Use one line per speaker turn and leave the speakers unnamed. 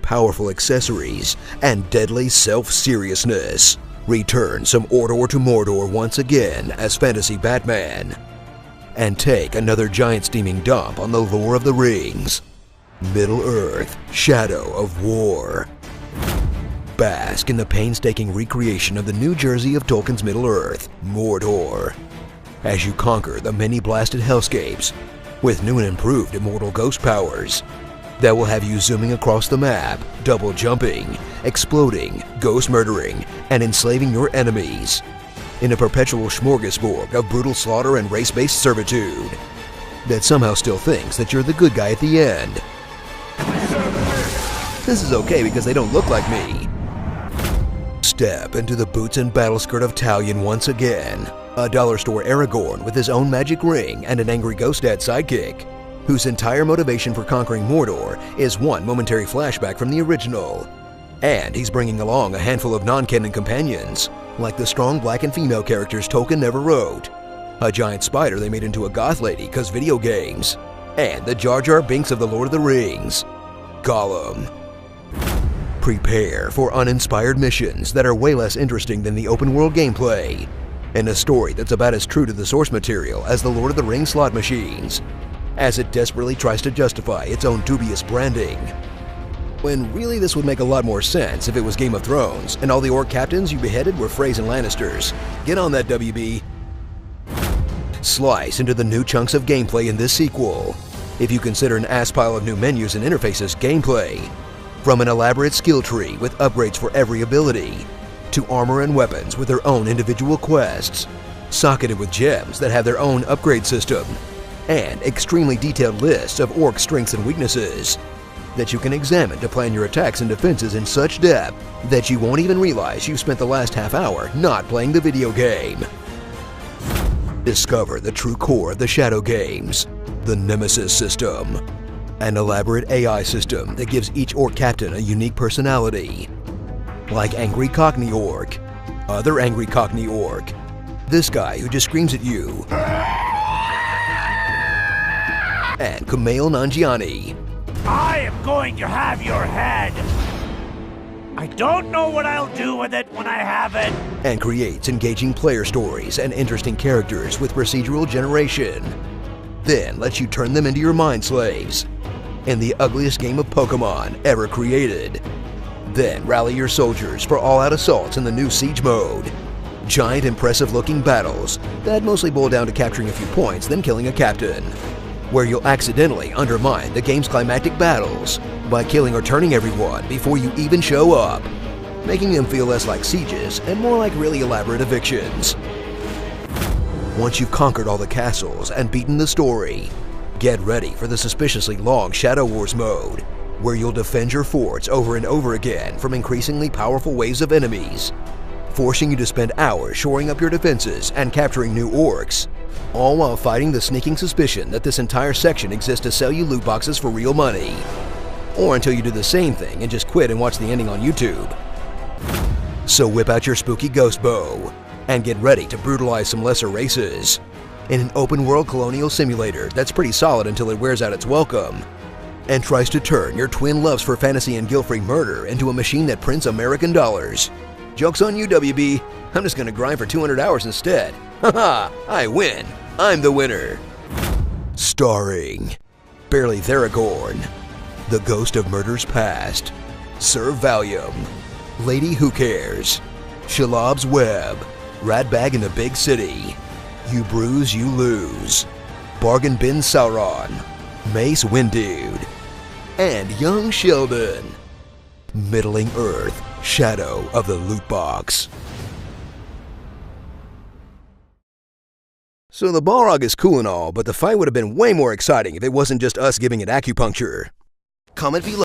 powerful accessories, and deadly self-seriousness. Return some Ordor to Mordor once again as Fantasy Batman. And take another giant steaming dump on the lore of the rings. Middle-earth, Shadow of War. Bask in the painstaking recreation of the New Jersey of Tolkien's Middle-earth, Mordor, as you conquer the many blasted hellscapes with new and improved immortal ghost powers that will have you zooming across the map, double jumping, exploding, ghost murdering, and enslaving your enemies in a perpetual smorgasbord of brutal slaughter and race-based servitude that somehow still thinks that you're the good guy at the end. This is okay because they don't look like me. Step into the boots and battle skirt of Talion once again, a dollar store Aragorn with his own magic ring and an angry ghost dad sidekick, whose entire motivation for conquering Mordor is one momentary flashback from the original. And he's bringing along a handful of non-canon companions, like the strong black and female characters Tolkien never wrote, a giant spider they made into a goth lady cause video games, and the Jar Jar Binks of the Lord of the Rings, Gollum. Prepare for uninspired missions that are way less interesting than the open-world gameplay, and a story that's about as true to the source material as the Lord of the Rings slot machines, as it desperately tries to justify its own dubious branding. When really this would make a lot more sense if it was Game of Thrones and all the orc captains you beheaded were Freys and Lannisters. Get on that, WB. Slice into the new chunks of gameplay in this sequel, if you consider an ass pile of new menus and interfaces gameplay. From an elaborate skill tree with upgrades for every ability, to armor and weapons with their own individual quests, socketed with gems that have their own upgrade system, and extremely detailed lists of orc strengths and weaknesses that you can examine to plan your attacks and defenses in such depth that you won't even realize you've spent the last half hour not playing the video game. Discover the true core of the Shadow games, the Nemesis system, an elaborate AI system that gives each orc captain a unique personality, like Angry Cockney Orc, other Angry Cockney Orc, this guy who just screams at you, and Kumail Nanjiani.
I am going to have your head! I don't know what I'll do with it when I have it!
And creates engaging player stories and interesting characters with procedural generation. Then lets you turn them into your mind slaves in the ugliest game of Pokemon ever created. Then rally your soldiers for all-out assaults in the new Siege mode. Giant impressive-looking battles that mostly boil down to capturing a few points then killing a captain, where you'll accidentally undermine the game's climactic battles by killing or turning everyone before you even show up, making them feel less like sieges and more like really elaborate evictions. Once you've conquered all the castles and beaten the story, get ready for the suspiciously long Shadow Wars mode, where you'll defend your forts over and over again from increasingly powerful waves of enemies, forcing you to spend hours shoring up your defenses and capturing new orcs, all while fighting the sneaking suspicion that this entire section exists to sell you loot boxes for real money. Or until you do the same thing and just quit and watch the ending on YouTube. So whip out your spooky ghost bow and get ready to brutalize some lesser races in an open-world colonial simulator that's pretty solid until it wears out its welcome and tries to turn your twin loves for fantasy and guilt-free murder into a machine that prints American dollars. Joke's on you, WB. I'm just gonna grind for 200 hours instead. Haha, I win. I'm the winner. Starring Barely Theragorn, the Ghost of Murder's Past, Sir Valium, Lady Who Cares, Shalob's Web, Ratbag in the Big City, You Bruise, You Lose, Bargain Bin Sauron, Mace Windude, and Young Sheldon. Middling Earth, Shadow of the Loot Box. So the Balrog is cool and all, but the fight would have been way more exciting if it wasn't just us giving it acupuncture. Comment below.